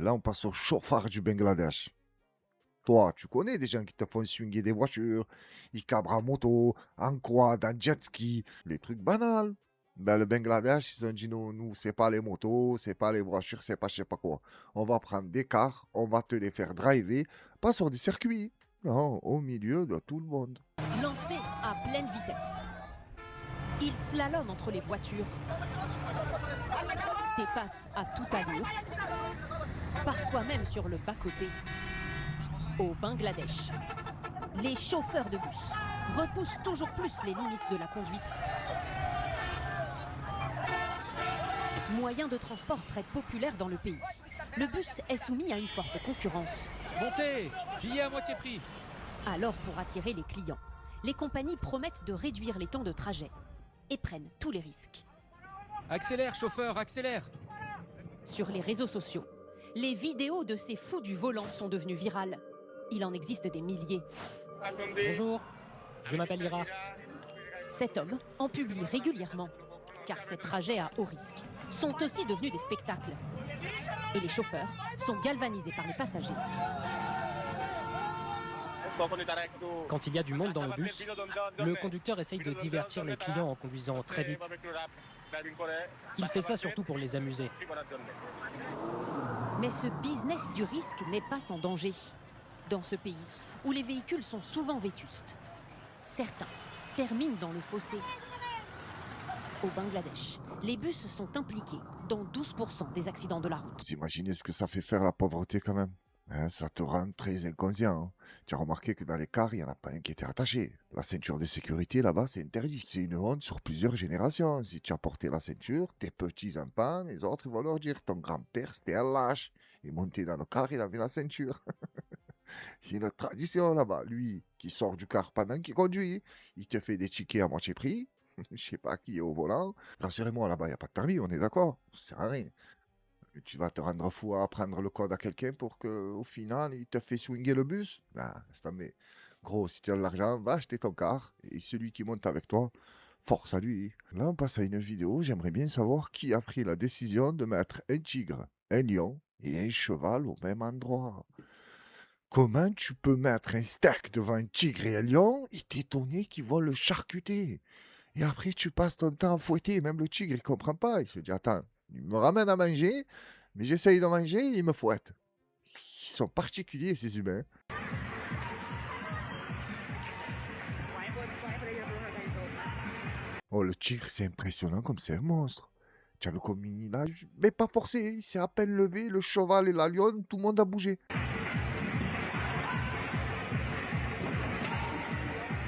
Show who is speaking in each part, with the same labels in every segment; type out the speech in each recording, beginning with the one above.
Speaker 1: Là, on passe au chauffard du Bangladesh. Toi, tu connais des gens qui te font swinguer des voitures, ils cabrent en moto, en quad, en jet ski, les trucs banals. Ben, le Bangladesh, ils ont dit non, nous, c'est pas les motos, c'est pas les voitures, c'est pas je sais pas quoi. On va prendre des cars, on va te les faire driver, pas sur des circuits, non, au milieu de tout le monde.
Speaker 2: Lancé à pleine vitesse. Il slalome entre les voitures, dépasse à toute allure, parfois même sur le bas-côté. Au Bangladesh, les chauffeurs de bus repoussent toujours plus les limites de la conduite. Moyen de transport très populaire dans le pays, le bus est soumis à une forte concurrence.
Speaker 3: Montez, billets à moitié prix.
Speaker 2: Alors, pour attirer les clients, les compagnies promettent de réduire les temps de trajet et prennent tous les risques.
Speaker 3: Accélère, chauffeur, accélère.
Speaker 2: Sur les réseaux sociaux, les vidéos de ces fous du volant sont devenues virales. Il en existe des milliers.
Speaker 3: Bonjour, je m'appelle Ira.
Speaker 2: Cet homme en publie régulièrement, car ces trajets à haut risque sont aussi devenus des spectacles. Et les chauffeurs sont galvanisés par les passagers.
Speaker 4: Quand il y a du monde dans le bus, le conducteur essaye de divertir les clients en conduisant très vite. Il fait ça surtout pour les amuser.
Speaker 2: Mais ce business du risque n'est pas sans danger. Dans ce pays, où les véhicules sont souvent vétustes, certains terminent dans le fossé. Au Bangladesh, les bus sont impliqués dans 12% des accidents de la route.
Speaker 1: Vous imaginez ce que ça fait faire la pauvreté quand même? Hein, ça te rend très inconscient, hein. Tu as remarqué que dans les cars, il n'y en a pas un qui était attaché. La ceinture de sécurité, là-bas, c'est interdit. C'est une honte sur plusieurs générations. Si tu as porté la ceinture, tes petits-enfants, les autres, ils vont leur dire, ton grand-père, c'était un lâche. Il montait dans le car, il avait la ceinture. C'est une tradition là-bas. Lui, qui sort du car pendant qu'il conduit, il te fait des tickets à moitié prix. Je sais pas qui est au volant. Rassurez-moi, là-bas, il n'y a pas de permis, on est d'accord? Ça sert à rien. Tu vas te rendre fou à apprendre le code à quelqu'un pour qu'au final, il te fait swinguer le bus? Ah, c'est mais gros, si tu as de l'argent, va acheter ton car. Et celui qui monte avec toi, force à lui. Là, on passe à une vidéo. J'aimerais bien savoir qui a pris la décision de mettre un tigre, un lion et un cheval au même endroit. Comment tu peux mettre un steak devant un tigre et un lion et t'étonner qu'ils vont le charcuter? Et après, tu passes ton temps à fouetter. Même le tigre, il comprend pas. Il se dit, attends, il me ramène à manger, mais j'essaye de manger et il me fouette. Ils sont particuliers, ces humains. Oh, le tigre, c'est impressionnant comme c'est un monstre. Tu as vu comme il a... Mais pas forcé, il s'est à peine levé, le cheval et la lionne, tout le monde a bougé.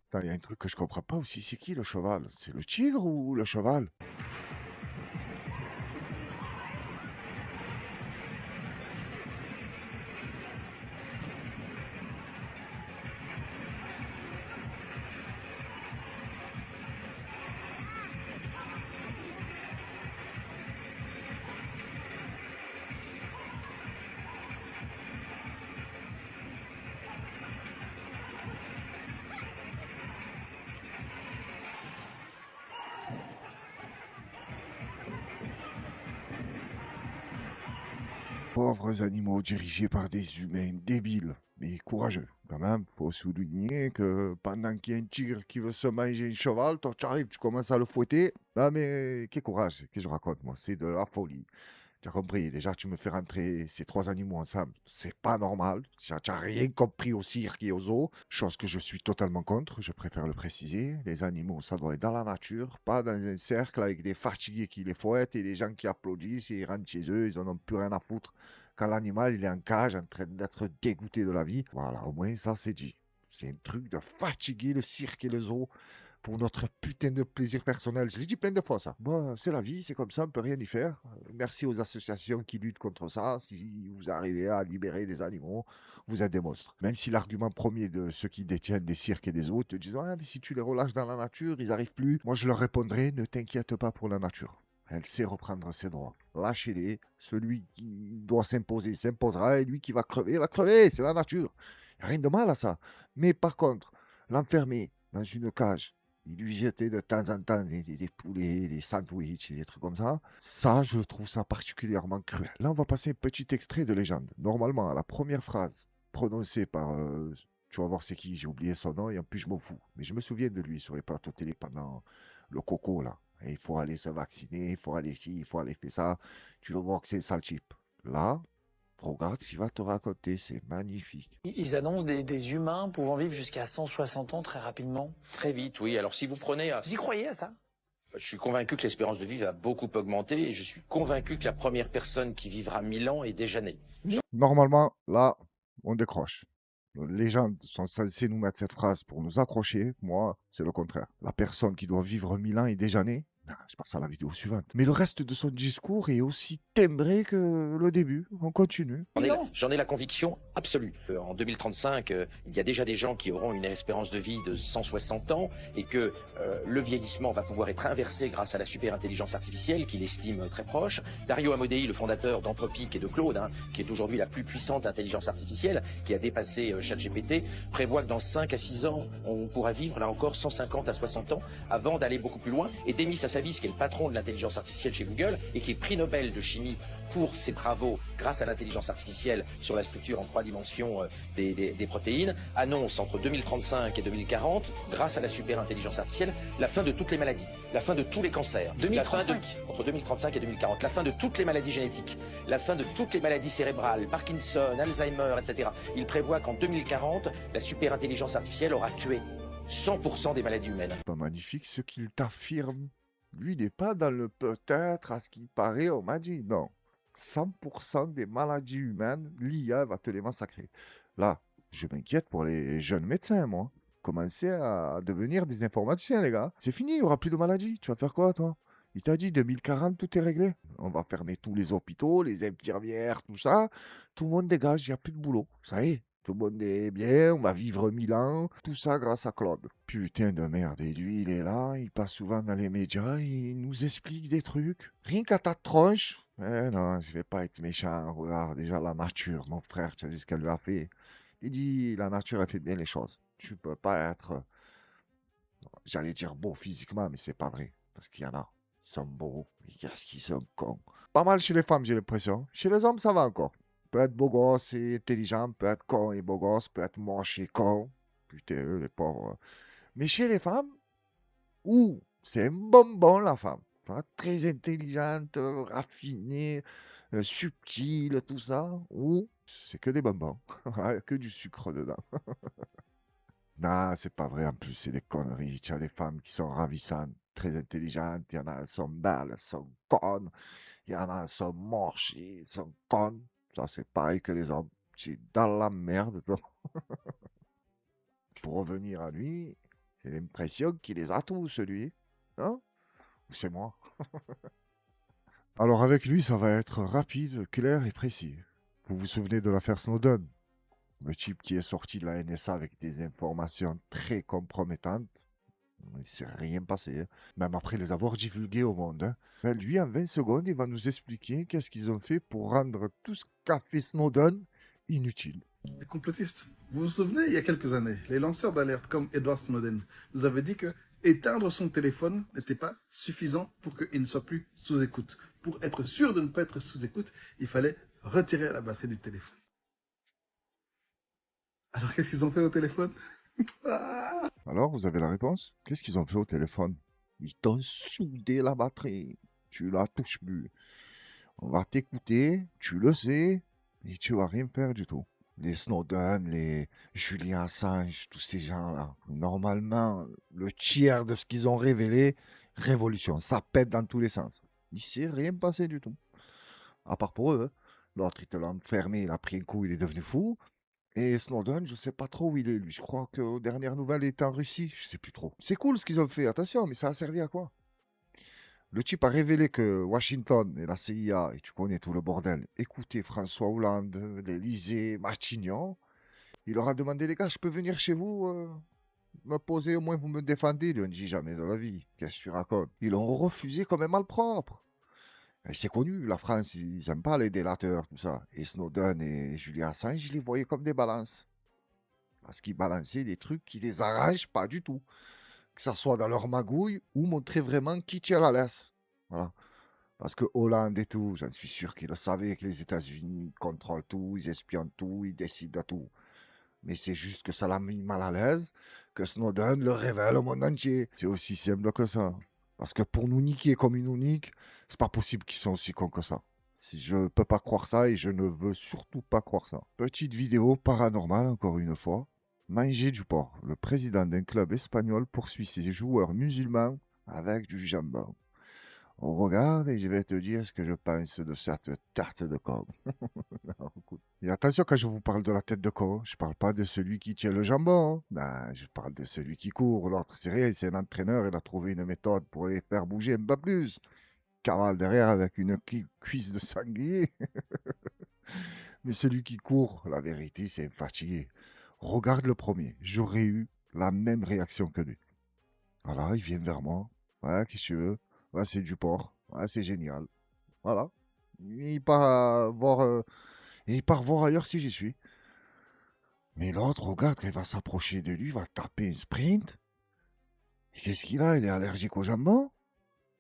Speaker 1: Attends, il y a un truc que je comprends pas aussi, c'est qui le cheval? C'est le tigre ou le cheval? Pauvres animaux dirigés par des humains débiles, mais courageux. Quand même, faut souligner que pendant qu'il y a un tigre qui veut se manger un cheval, toi tu arrives, tu commences à le fouetter. Ah mais quel courage, qu'est-ce que je raconte moi, c'est de la folie. Tu as compris, déjà tu me fais rentrer ces trois animaux ensemble, c'est pas normal. Tu n'as rien compris au cirque et aux zoos, chose que je suis totalement contre, je préfère le préciser. Les animaux, ça doit être dans la nature, pas dans un cercle avec des fatigués qui les fouettent et des gens qui applaudissent et ils rentrent chez eux, ils en ont plus rien à foutre. Quand l'animal il est en cage en train d'être dégoûté de la vie, voilà, au moins ça c'est dit. C'est un truc de fatiguer le cirque et le zoo pour notre putain de plaisir personnel. Je l'ai dit plein de fois, ça. Bon, c'est la vie, c'est comme ça, on peut rien y faire. Merci aux associations qui luttent contre ça. Si vous arrivez à libérer des animaux, vous êtes des monstres. Même si l'argument premier de ceux qui détiennent des cirques et des zoos te disent ah, mais si tu les relâches dans la nature, ils arrivent plus. Moi, je leur répondrai ne t'inquiète pas pour la nature. Elle sait reprendre ses droits. Lâchez-les. Celui qui doit s'imposer s'imposera et lui qui va crever. C'est la nature. Y a rien de mal à ça. Mais par contre, l'enfermer dans une cage Il lui jetait de temps en temps des poulets, des sandwichs, des trucs comme ça. Ça, je trouve ça particulièrement cruel. Là, on va passer un petit extrait de légende. Normalement, à la première phrase prononcée par... tu vas voir c'est qui, j'ai oublié son nom et en plus je m'en fous. Mais je me souviens de lui sur les plateaux télé pendant le coco là. Et il faut aller se vacciner, il faut aller ci, il faut aller faire ça. Tu vas voir que c'est sale type. Là, regarde ce qu'il va te raconter, c'est magnifique.
Speaker 5: Ils annoncent des humains pouvant vivre jusqu'à 160 ans très rapidement.
Speaker 6: Très vite, oui. Alors si vous prenez...
Speaker 5: Vous y croyez à ça?
Speaker 6: Je suis convaincu que l'espérance de vie va beaucoup augmenter et je suis convaincu que la première personne qui vivra 1000 ans est déjà née.
Speaker 1: Normalement, là, on décroche. Les gens sont censés nous mettre cette phrase pour nous accrocher. Moi, c'est le contraire. La personne qui doit vivre 1000 ans est déjà née. Ah, je passe à la vidéo suivante. Mais le reste de son discours est aussi timbré que le début. On continue.
Speaker 6: J'en ai la conviction absolue. En 2035, il y a déjà des gens qui auront une espérance de vie de 160 ans et que le vieillissement va pouvoir être inversé grâce à la super intelligence artificielle qu'il estime très proche. Dario Amodei, le fondateur d'Anthropic et de Claude, qui est aujourd'hui la plus puissante intelligence artificielle, qui a dépassé ChatGPT, prévoit que dans 5 à 6 ans, on pourra vivre là encore 150 à 60 ans avant d'aller beaucoup plus loin. Et Demis Hassabis, qui est le patron de l'intelligence artificielle chez Google et qui est prix Nobel de chimie pour ses travaux grâce à l'intelligence artificielle sur la structure en 3 dimensions des protéines, annonce entre 2035 et 2040, grâce à la super intelligence artificielle, la fin de toutes les maladies, la fin de tous les cancers.
Speaker 5: 2035
Speaker 6: entre 2035 et 2040, la fin de toutes les maladies génétiques, la fin de toutes les maladies cérébrales, Parkinson, Alzheimer, etc. Il prévoit qu'en 2040, la super intelligence artificielle aura tué 100% des maladies humaines.
Speaker 1: Pas magnifique ce qu'il t'affirme. Lui, il n'est pas dans le peut-être, à ce qu'il paraît, on m'a dit. Non. 100% des maladies humaines, l'IA va te les massacrer. Là, je m'inquiète pour les jeunes médecins, moi. Commencez à devenir des informaticiens, les gars. C'est fini, il n'y aura plus de maladies. Tu vas faire quoi, toi? Il t'a dit 2040, tout est réglé. On va fermer tous les hôpitaux, les infirmières, tout ça. Tout le monde dégage, il n'y a plus de boulot. Ça y est, tout le monde est bien, on va vivre 1000 ans. Tout ça grâce à Claude. Putain de merde. Et lui, il est là, il passe souvent dans les médias, il nous explique des trucs. Rien qu'à ta tronche. Eh non, je vais pas être méchant. Regarde, déjà la nature, mon frère, tu as vu ce qu'elle lui a fait. Il dit, la nature, elle fait bien les choses. Tu peux pas être, j'allais dire beau physiquement, mais c'est pas vrai. Parce qu'il y en a, ils sont beaux, mais qu'est-ce qu'ils sont cons. Pas mal chez les femmes, j'ai l'impression. Chez les hommes, ça va encore. Peut être beau gosse et intelligent, peut être con et beau gosse, peut être moche et con. Putain, eux, les pauvres. Mais chez les femmes, ouh, c'est un bonbon, la femme. Hein, très intelligente, raffinée, subtile, tout ça. Ou c'est que des bonbons. Voilà, que du sucre dedans. Non, c'est pas vrai en plus, c'est des conneries. Tu as des femmes qui sont ravissantes, très intelligentes. Il y en a, elles sont belles, elles sont connes. Il y en a, elles sont moches, elles sont connes. Ça, c'est pareil que les hommes. Tu es dans la merde, toi. Pour revenir à lui, j'ai l'impression qu'il les a tous, lui. Hein? Ou c'est moi? Alors avec lui, ça va être rapide, clair et précis. Vous vous souvenez de l'affaire Snowden? Le type qui est sorti de la NSA avec des informations très compromettantes. Il ne s'est rien passé, hein. Même après les avoir divulguées au monde, hein. Ben, lui, en 20 secondes, il va nous expliquer qu'est-ce qu'ils ont fait pour rendre tout ce qu'a fait Snowden inutile.
Speaker 7: Les complotistes. Vous vous souvenez, il y a quelques années, les lanceurs d'alerte comme Edward Snowden nous avaient dit que éteindre son téléphone n'était pas suffisant pour qu'il ne soit plus sous écoute. Pour être sûr de ne pas être sous écoute, il fallait retirer la batterie du téléphone. Alors qu'est-ce qu'ils ont fait au téléphone?
Speaker 1: Alors, vous avez la réponse? Qu'est-ce qu'ils ont fait au téléphone? Ils t'ont soudé la batterie. Tu la touches plus. On va t'écouter, tu le sais, et tu vas rien faire du tout. Les Snowden, les Julian Assange, tous ces gens-là. Normalement, le tiers de ce qu'ils ont révélé, révolution. Ça pète dans tous les sens. Il s'est rien passé du tout. À part pour eux. Hein. L'autre, il te l'a enfermé, il a pris un coup, il est devenu fou. Et Snowden, je sais pas trop où il est, lui. Je crois qu'aux dernières nouvelles, il est en Russie. Je sais plus trop. C'est cool ce qu'ils ont fait, attention, mais ça a servi à quoi? Le type a révélé que Washington et la CIA, et tu connais tout le bordel, écoutaient François Hollande, l'Élysée, Matignon. Il leur a demandé, les gars, je peux venir chez vous me poser, au moins vous me défendez. Ils lui ont dit, jamais de la vie. Qu'est-ce que tu racontes? Ils l'ont refusé comme un malpropre. Et c'est connu, la France, ils n'aiment pas les délateurs, tout ça. Et Snowden et Julian Assange, je les voyais comme des balances. Parce qu'ils balançaient des trucs qui les arrangent pas du tout. que ça soit dans leur magouille ou montrer vraiment qui tient la laisse. Voilà. Parce que Hollande et tout, j'en suis sûr qu'ils le savaient que les États-Unis contrôlent tout, ils espionnent tout, ils décident de tout. Mais c'est juste que ça l'a mis mal à l'aise, que Snowden le révèle au monde entier. C'est aussi simple que ça. Parce que pour nous niquer comme ils nous niquent, c'est pas possible qu'ils soient aussi cons que ça. Si je peux pas croire ça et je ne veux surtout pas croire ça. Petite vidéo paranormale encore une fois. Manger du porc. Le président d'un club espagnol poursuit ses joueurs musulmans avec du jambon. On regarde et je vais te dire ce que je pense de cette tarte de con. Non, écoute. Et attention quand je vous parle de la tête de con, je parle pas de celui qui tient le jambon. Hein. Ben, je parle de celui qui court. L'autre, c'est rien, c'est un entraîneur, il a trouvé une méthode pour les faire bouger un peu plus. Cavale derrière avec une cuisse de sanglier. Mais celui qui court, la vérité, c'est fatigué. Regarde le premier, j'aurais eu la même réaction que lui. Voilà, il vient vers moi. Ouais, qu'est-ce que tu veux? Ouais, c'est du porc. Ouais, c'est génial. Voilà. Il part voir ailleurs si j'y suis. Mais l'autre, regarde, quand il va s'approcher de lui, il va taper un sprint. Et qu'est-ce qu'il a? Il est allergique au jambon?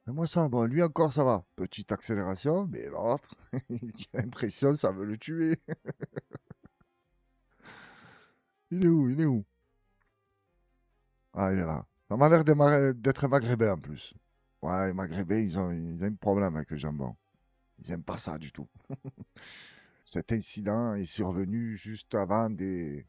Speaker 1: Mais moi, ça, bon, lui encore, ça va. Petite accélération, mais l'autre, j'ai l'impression que ça veut le tuer. Il est où? Il est où? Ah, il est là. Ça m'a l'air d'être maghrébin en plus. Ouais, les maghrébins, ils ont un problème avec le jambon. Ils n'aiment pas ça du tout. Cet incident est survenu juste avant des...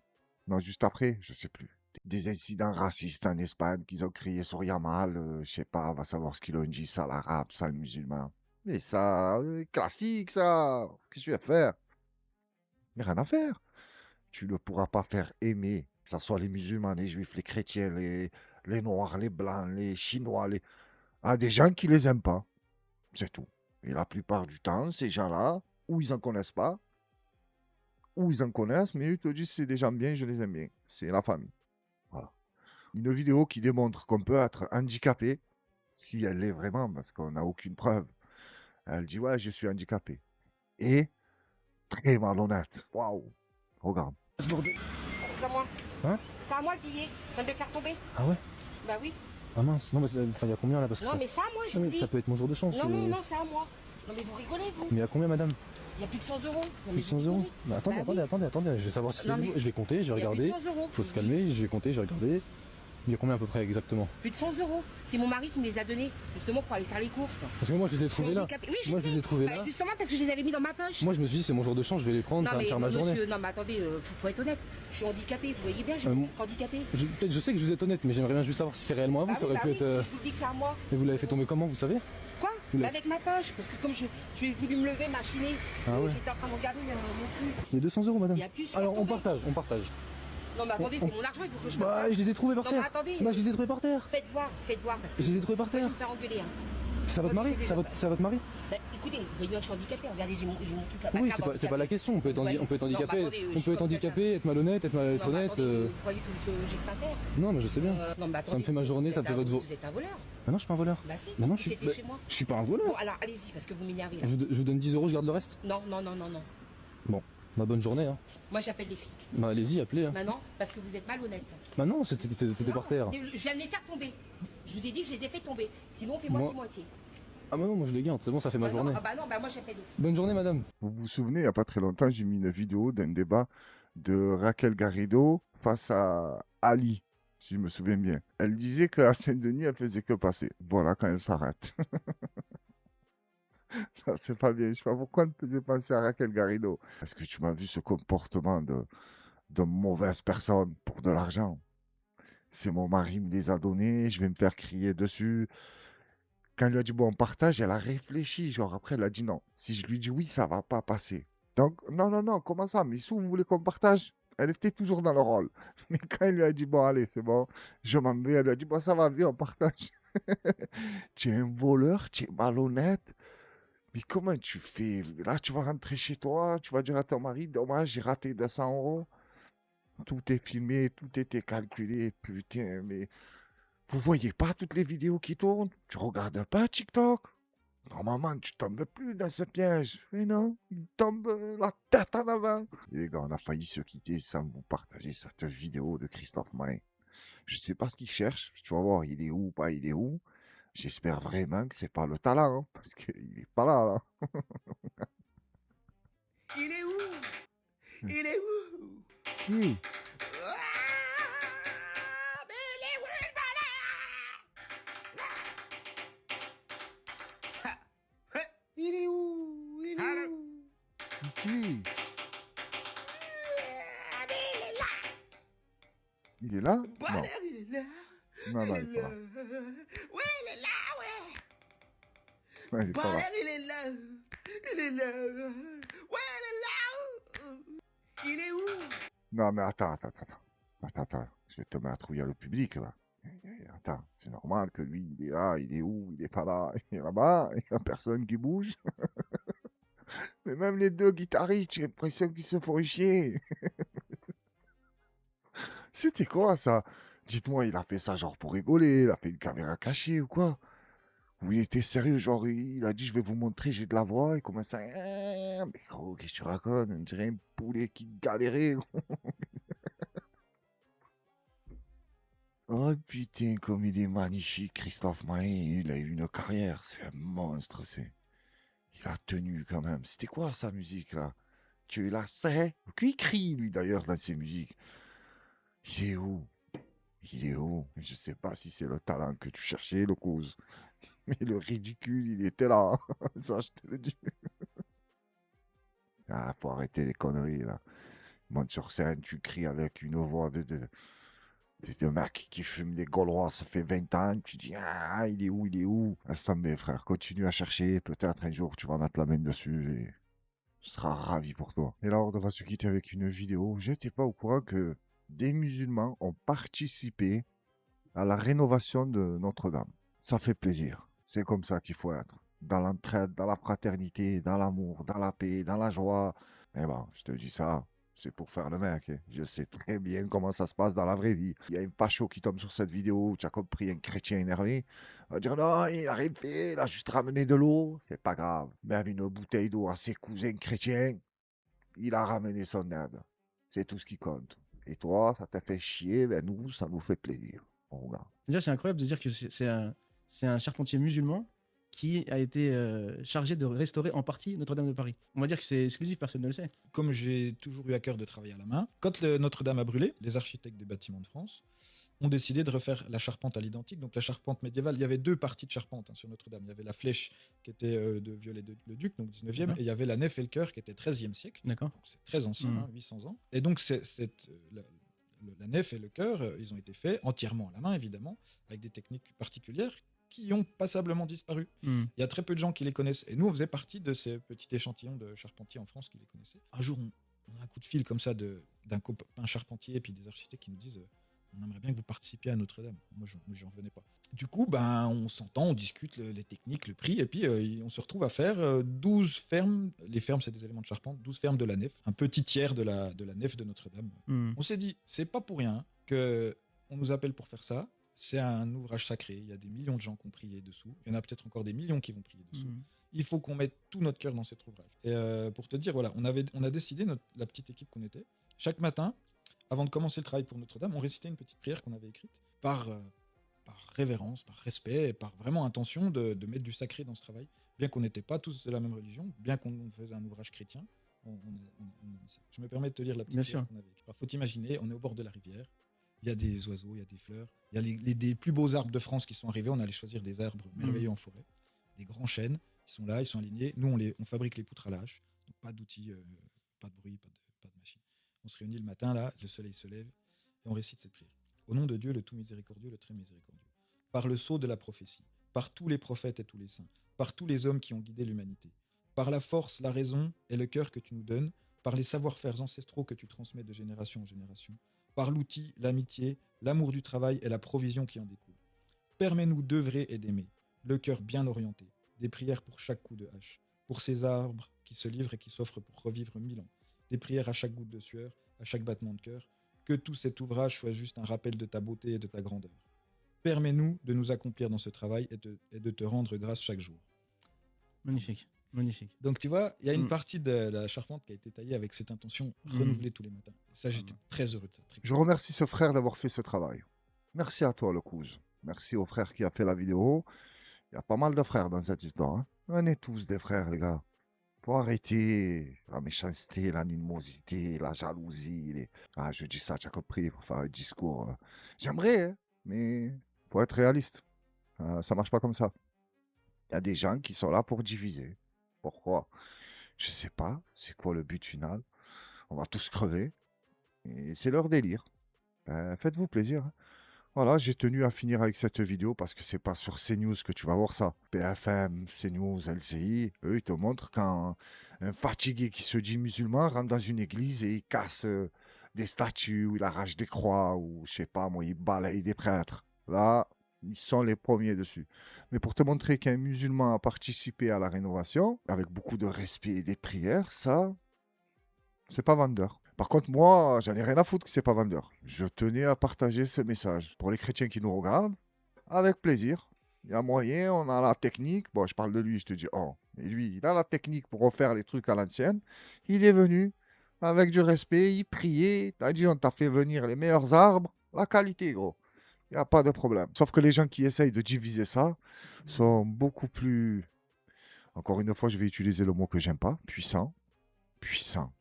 Speaker 1: Non, juste après, je sais plus. Des incidents racistes en Espagne qu'ils ont crié sur Yamal. Je sais pas, on va savoir ce qu'ils ont dit, ça l'arabe, ça le musulman. Mais ça, classique ça. Qu'est-ce que tu vas faire? Mais rien à faire. Tu ne pourras pas faire aimer, que ce soit les musulmans, les juifs, les chrétiens, les noirs, les blancs, les chinois, à des gens qui les aiment pas. C'est tout. Et la plupart du temps, ces gens-là, ou ils en connaissent pas, ou ils en connaissent, mais ils te disent c'est des gens bien, je les aime bien. C'est la famille. Voilà. Une vidéo qui démontre qu'on peut être handicapé, si elle l'est vraiment, parce qu'on n'a aucune preuve. Elle dit ouais, je suis handicapé. Et très malhonnête. Waouh. Regarde.
Speaker 8: C'est à moi.
Speaker 9: Hein?
Speaker 8: C'est à moi le billet. Je viens de le faire tomber.
Speaker 9: Ah ouais?
Speaker 8: Bah oui.
Speaker 9: Ah mince, non mais il y a combien là parce que
Speaker 8: Non
Speaker 9: ça...
Speaker 8: mais c'est à moi, je
Speaker 9: Non,
Speaker 8: vous
Speaker 9: mais
Speaker 8: dis.
Speaker 9: ça peut être mon jour de chance.
Speaker 8: Non, non, non, c'est à moi. Non mais vous rigolez vous.
Speaker 9: Mais à combien madame?
Speaker 8: Il y a plus de 100 euros. Non, mais
Speaker 9: Plus de 100
Speaker 8: vous
Speaker 9: euros?
Speaker 8: rigolez.
Speaker 9: Bah, attendez,
Speaker 8: Bah
Speaker 9: attendez,
Speaker 8: oui.
Speaker 9: attendez, je vais savoir si c'est
Speaker 8: Non, mais
Speaker 9: nouveau. Je vais compter, je vais
Speaker 8: Il y a plus
Speaker 9: regarder.
Speaker 8: de 100 euros.
Speaker 9: Faut
Speaker 8: je
Speaker 9: se
Speaker 8: vous dis.
Speaker 9: calmer, je vais compter, je vais regarder. Il y a combien à peu près exactement?
Speaker 8: Plus de 100 euros. C'est mon mari qui me les a donnés, justement pour aller faire les courses.
Speaker 9: Parce que moi je les ai
Speaker 8: Je suis
Speaker 9: trouvés là.
Speaker 8: handicapée. Oui, je
Speaker 9: Moi
Speaker 8: sais.
Speaker 9: je les ai trouvés
Speaker 8: Bah,
Speaker 9: là.
Speaker 8: justement parce que je les avais mis dans ma poche.
Speaker 9: Moi je me suis dit c'est mon jour de chance, je vais les prendre, ça va me faire ma journée.
Speaker 8: monsieur, non mais attendez, faut être honnête. Je suis handicapée, vous voyez bien, je suis handicapée.
Speaker 9: Peut-être je sais que je vous êtes honnête, mais j'aimerais bien juste savoir si c'est réellement à vous,
Speaker 8: Bah
Speaker 9: ça
Speaker 8: oui,
Speaker 9: aurait
Speaker 8: bah
Speaker 9: pu
Speaker 8: oui,
Speaker 9: être.
Speaker 8: je vous dis que c'est à moi.
Speaker 9: Et vous l'avez fait tomber comment, vous savez?
Speaker 8: Quoi
Speaker 9: Vous
Speaker 8: Bah,
Speaker 9: l'avez-
Speaker 8: avec ma poche, parce que comme j'ai voulu me lever, machiner,
Speaker 9: Ah ouais.
Speaker 8: j'étais en train de regarder mon cul.
Speaker 9: Il y a 200 euros madame.
Speaker 8: Il y a plus sur
Speaker 9: Alors on
Speaker 8: tombé.
Speaker 9: partage, on partage.
Speaker 8: Non mais attendez, c'est mon argent, il faut que je
Speaker 9: Bah
Speaker 8: partage.
Speaker 9: je les ai trouvés par
Speaker 8: Non mais
Speaker 9: terre.
Speaker 8: attendez,
Speaker 9: Bah je les ai trouvés par terre.
Speaker 8: faites voir, parce que
Speaker 9: Je les ai trouvés par
Speaker 8: moi, je vais
Speaker 9: terre.
Speaker 8: me faire engueuler. Hein.
Speaker 9: C'est à votre
Speaker 8: Moi,
Speaker 9: mari?
Speaker 8: j'ai
Speaker 9: C'est à
Speaker 8: déjà-
Speaker 9: votre mari?
Speaker 8: Bah, écoutez, vous voyez bien que je suis handicapé, regardez, j'ai mon truc là.
Speaker 9: Oui,
Speaker 8: ma carte
Speaker 9: c'est pas la question. On peut être,
Speaker 8: Vous voyez-
Speaker 9: on peut être
Speaker 8: Non, mais
Speaker 9: handicapé,
Speaker 8: attendez, je
Speaker 9: on
Speaker 8: suis
Speaker 9: peut être
Speaker 8: comme
Speaker 9: handicapé, être malhonnête, être
Speaker 8: Non, mais
Speaker 9: honnête.
Speaker 8: attendez, vous croyez que j'ai que ça à faire
Speaker 9: Non, mais je sais bien.
Speaker 8: Non mais attendez,
Speaker 9: me fait ma journée,
Speaker 8: vous
Speaker 9: ça me
Speaker 8: êtes
Speaker 9: fait
Speaker 8: un-
Speaker 9: votre jour.
Speaker 8: Vous êtes un voleur.
Speaker 9: Bah non, je suis pas un voleur.
Speaker 8: Bah si,
Speaker 9: Bah non,
Speaker 8: vous étiez chez moi.
Speaker 9: je suis pas un voleur.
Speaker 8: Bon alors allez-y, parce que vous m'énervez là.
Speaker 9: Je vous donne 10 euros, je garde le reste.
Speaker 8: Non, non, non, non, non.
Speaker 9: Bon, bah bonne journée. Hein.
Speaker 8: Moi j'appelle les flics.
Speaker 9: Bah allez-y, appelez. Hein.
Speaker 8: Maintenant, parce que vous êtes malhonnête.
Speaker 9: Bah non, c'était
Speaker 8: Non,
Speaker 9: par terre.
Speaker 8: Je viens de les faire tomber. Je vous ai dit que je les ai fait tomber. Sinon, on fait
Speaker 9: Moi-
Speaker 8: moitié-moitié.
Speaker 9: Ah bah non, moi je les garde, c'est bon, ça fait ma
Speaker 8: Ah non,
Speaker 9: journée.
Speaker 8: ah bah non, bah moi j'appelle les flics.
Speaker 9: Bonne journée, madame.
Speaker 1: Vous vous souvenez, il n'y a pas très longtemps, j'ai mis une vidéo d'un débat de Raquel Garrido face à Ali, si je me souviens bien. Elle disait qu'à Saint-Denis, elle faisait que passer. Voilà quand elle s'arrête. Ça, c'est pas bien. Je sais pas pourquoi elle me faisait penser à Raquel Garrido. Est-ce que tu m'as vu ce comportement de mauvaise personne pour de l'argent? C'est mon mari me les a donnés, je vais me faire crier dessus. Quand elle lui a dit bon, on partage, elle a réfléchi. Genre après, elle a dit non. Si je lui dis oui, ça va pas passer. Donc, non, non, non, comment ça? Mais si vous voulez qu'on partage? Elle était toujours dans le rôle. Mais quand elle lui a dit bon, allez, c'est bon, je m'en vais, elle lui a dit bon, ça va, viens, on partage. Tu es un voleur, tu es malhonnête. Mais comment tu fais? Là, tu vas rentrer chez toi, tu vas dire à ton mari, dommage, j'ai raté 200 euros. Tout est filmé, tout était calculé. Putain, mais vous voyez pas toutes les vidéos qui tournent? Tu regardes pas TikTok? Normalement, tu tombes plus dans ce piège. Mais non, il tombe la tête en avant. Et les gars, on a failli se quitter sans vous partager cette vidéo de Christophe Maé. Je sais pas ce qu'il cherche. Tu vas voir, il est où, pas il est où. J'espère vraiment que c'est pas le talent, hein, parce qu'il est pas là, là.
Speaker 10: Il est où? Il est où?
Speaker 1: Qui?
Speaker 10: Il est où? Il est où?
Speaker 1: Qui? Il est là? Non.
Speaker 10: Bonheur, il est là.
Speaker 1: Non, non,
Speaker 10: Il
Speaker 1: il
Speaker 10: est
Speaker 1: est pas
Speaker 10: là.
Speaker 1: là.
Speaker 10: Oui, il est là, ouais.
Speaker 1: Ouais, il est pas là.
Speaker 10: Bonheur, il est là. Il est là. Ouais, il est là. Il est où?
Speaker 1: Non, mais attends. Attends. Je vais te mettre où il y a le public, là. Attends, c'est normal que lui, il est là, il est où? Il est pas là, il est là-bas, il y a personne qui bouge. Mais même les deux guitaristes, j'ai l'impression qu'ils se font chier. C'était quoi ça? Dites-moi, il a fait ça genre pour rigoler, il a fait une caméra cachée ou quoi? Ou il était sérieux, genre il a dit je vais vous montrer, j'ai de la voix, il commence à... Mais gros, qu'est-ce que tu racontes? On dirait un poulet qui galérait. Oh putain, comme il est magnifique, Christophe Maé, il a eu une carrière, c'est un monstre, c'est... Il a tenu quand même. C'était quoi sa musique là? Tu la sais? Qui crie lui d'ailleurs dans ses musiques? Il est où? Il est où? Je sais pas si c'est le talent que tu cherchais, le cause. Mais le ridicule, il était là. Ça, je te le dis. Ah, faut arrêter les conneries là. Monte sur scène, tu cries avec une voix de mec qui fume des Gaulois, ça fait 20 ans. Tu dis, ah, il est où? Il est où? Laisse tomber, frère. Continue à chercher. Peut-être un jour, tu vas mettre la main dessus et je serai ravi pour toi. Et là, on va se quitter avec une vidéo. J'étais pas au courant que des musulmans ont participé à la rénovation de Notre-Dame. Ça fait plaisir. C'est comme ça qu'il faut être. Dans l'entraide, dans la fraternité, dans l'amour, dans la paix, dans la joie. Mais bon, je te dis ça, c'est pour faire le mec. Hein. Je sais très bien comment ça se passe dans la vraie vie. Il y a un pacho qui tombe sur cette vidéo, tu as compris, un chrétien énervé. Il va dire non, il a rien fait, il a juste ramené de l'eau. C'est pas grave. Même une bouteille d'eau à ses cousins chrétiens, il a ramené son aide. C'est tout ce qui compte. Et toi, ça t'a fait chier, ben nous, ça nous fait plaisir. On regarde.
Speaker 11: Déjà, c'est incroyable de dire que c'est un charpentier musulman qui a été chargé de restaurer en partie Notre-Dame de Paris. On va dire que c'est exclusif, personne ne le sait.
Speaker 12: Comme j'ai toujours eu à cœur de travailler à la main, quand Notre-Dame a brûlé, les architectes des bâtiments de France ont décidé de refaire la charpente à l'identique. Donc la charpente médiévale, il y avait deux parties de charpente sur Notre-Dame. Il y avait la flèche qui était de Viollet-le-Duc, donc 19e, et il y avait la nef et le chœur qui était 13e siècle.
Speaker 11: D'accord.
Speaker 12: Donc c'est très ancien, 800 ans. Et donc la nef et le chœur, ils ont été faits entièrement à la main, évidemment, avec des techniques particulières qui ont passablement disparu. Il y a très peu de gens qui les connaissent. Et nous, on faisait partie de ces petits échantillons de charpentiers en France qui les connaissaient. Un jour, on a un coup de fil comme ça d'un copain charpentier et puis des architectes qui nous disent on aimerait bien que vous participiez à Notre-Dame. Moi, j'en revenais pas. Du coup, on s'entend, on discute les techniques, le prix, et puis on se retrouve à faire 12 fermes. Les fermes, c'est des éléments de charpente, 12 fermes de la nef, un petit tiers de la nef de Notre-Dame. On s'est dit, c'est pas pour rien qu'on nous appelle pour faire ça. C'est un ouvrage sacré, il y a des millions de gens qui ont prié dessous, il y en a peut-être encore des millions qui vont prier dessous. Il faut qu'on mette tout notre cœur dans cet ouvrage. Et pour te dire, voilà, on a décidé, la petite équipe qu'on était, chaque matin, avant de commencer le travail pour Notre-Dame, on récitait une petite prière qu'on avait écrite par révérence, par respect, et par vraiment intention de mettre du sacré dans ce travail. Bien qu'on n'était pas tous de la même religion, bien qu'on faisait un ouvrage chrétien, je me permets de te lire la petite prière qu'on avait écrite. Alors, faut t'imaginer, on est au bord de la rivière, il y a des oiseaux, il y a des fleurs, il y a des plus beaux arbres de France qui sont arrivés, on allait choisir des arbres merveilleux en forêt, des grands chênes, ils sont là, ils sont alignés, nous on fabrique les poutres à la hache, donc pas d'outils, pas de bruit, pas de machine. On se réunit le matin, là, le soleil se lève, et on récite cette prière. Au nom de Dieu, le tout miséricordieux, le très miséricordieux. Par le sceau de la prophétie, par tous les prophètes et tous les saints, par tous les hommes qui ont guidé l'humanité, par la force, la raison et le cœur que tu nous donnes, par les savoir-faire ancestraux que tu transmets de génération en génération, par l'outil, l'amitié, l'amour du travail et la provision qui en découle. Permets-nous d'œuvrer et d'aimer, le cœur bien orienté, des prières pour chaque coup de hache, pour ces arbres qui se livrent et qui s'offrent pour revivre 1000 ans, des prières à chaque goutte de sueur, à chaque battement de cœur, que tout cet ouvrage soit juste un rappel de ta beauté et de ta grandeur. Permets-nous de nous accomplir dans ce travail et de te rendre grâce chaque jour.
Speaker 11: Magnifique, magnifique.
Speaker 12: Donc tu vois, il y a une partie de la charpente qui a été taillée avec cette intention renouvelée tous les matins. Et ça, j'étais très heureux de ça.
Speaker 1: Je remercie ce frère d'avoir fait ce travail. Merci à toi, le cousin. Merci au frère qui a fait la vidéo. Il y a pas mal de frères dans cette histoire, hein. On est tous des frères, les gars. Faut arrêter la méchanceté, l'animosité, la jalousie. Ah, je dis ça, tu as compris, pour faire un discours. J'aimerais, hein, mais faut être réaliste. Ça marche pas comme ça. Il y a des gens qui sont là pour diviser. Pourquoi? Je sais pas. C'est quoi le but final? On va tous crever. Et c'est leur délire. Faites-vous plaisir, hein. Voilà, j'ai tenu à finir avec cette vidéo parce que c'est pas sur CNews que tu vas voir ça. BFM, CNews, LCI, eux, ils te montrent quand un fatigué qui se dit musulman rentre dans une église et il casse des statues, ou il arrache des croix, ou je sais pas, moi, il balaye des prêtres. Là, ils sont les premiers dessus. Mais pour te montrer qu'un musulman a participé à la rénovation, avec beaucoup de respect et des prières, ça, c'est pas vendeur. Par contre, moi, j'en ai rien à foutre que c'est pas vendeur. Je tenais à partager ce message. Pour les chrétiens qui nous regardent, avec plaisir. Il y a moyen, on a la technique. Bon, je parle de lui, je te dis, oh, mais lui, il a la technique pour refaire les trucs à l'ancienne. Il est venu avec du respect, il priait. Il a dit, on t'a fait venir les meilleurs arbres. La qualité, gros. Il n'y a pas de problème. Sauf que les gens qui essayent de diviser ça sont beaucoup plus... Encore une fois, je vais utiliser le mot que j'aime pas. Puissant.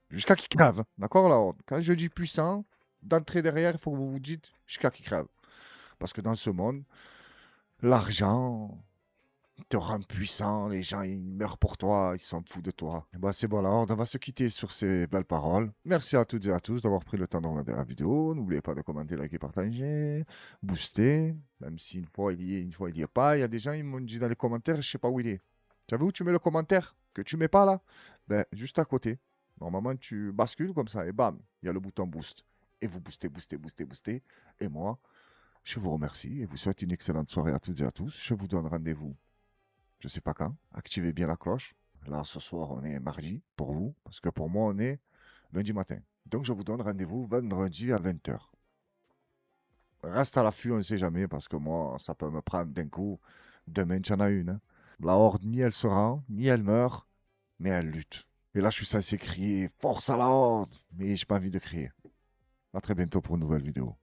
Speaker 1: Jusqu'à qui crève, d'accord là? Quand je dis puissant, d'entrée derrière, il faut que vous vous dites jusqu'à qui crève. Parce que dans ce monde, l'argent te rend puissant, les gens ils meurent pour toi, ils s'en foutent de toi. Et bah, c'est bon là, on va se quitter sur ces belles paroles. Merci à toutes et à tous d'avoir pris le temps de regarder la vidéo. N'oubliez pas de commenter, liker, partager, booster. Même si une fois il y est, une fois il n'y est pas. Il y a des gens, ils m'ont dit dans les commentaires, je sais pas où il est. Tu as vu où tu mets le commentaire que tu mets pas là? Ben, juste à côté. Normalement, tu bascules comme ça et bam, il y a le bouton boost. Et vous boostez, boostez, boostez, boostez. Et moi, je vous remercie et vous souhaite une excellente soirée à toutes et à tous. Je vous donne rendez-vous, je sais pas quand. Activez bien la cloche. Là, ce soir, on est mardi pour vous, parce que pour moi, on est lundi matin. Donc, je vous donne rendez-vous vendredi à 20h. Reste à l'affût, on ne sait jamais, parce que moi, ça peut me prendre d'un coup. Demain, tu en as une, hein. La horde, ni elle se rend, ni elle meurt, mais elle lutte. Et là, je suis censé crier « Force à la horde !» Mais j'ai pas envie de crier. À très bientôt pour une nouvelle vidéo.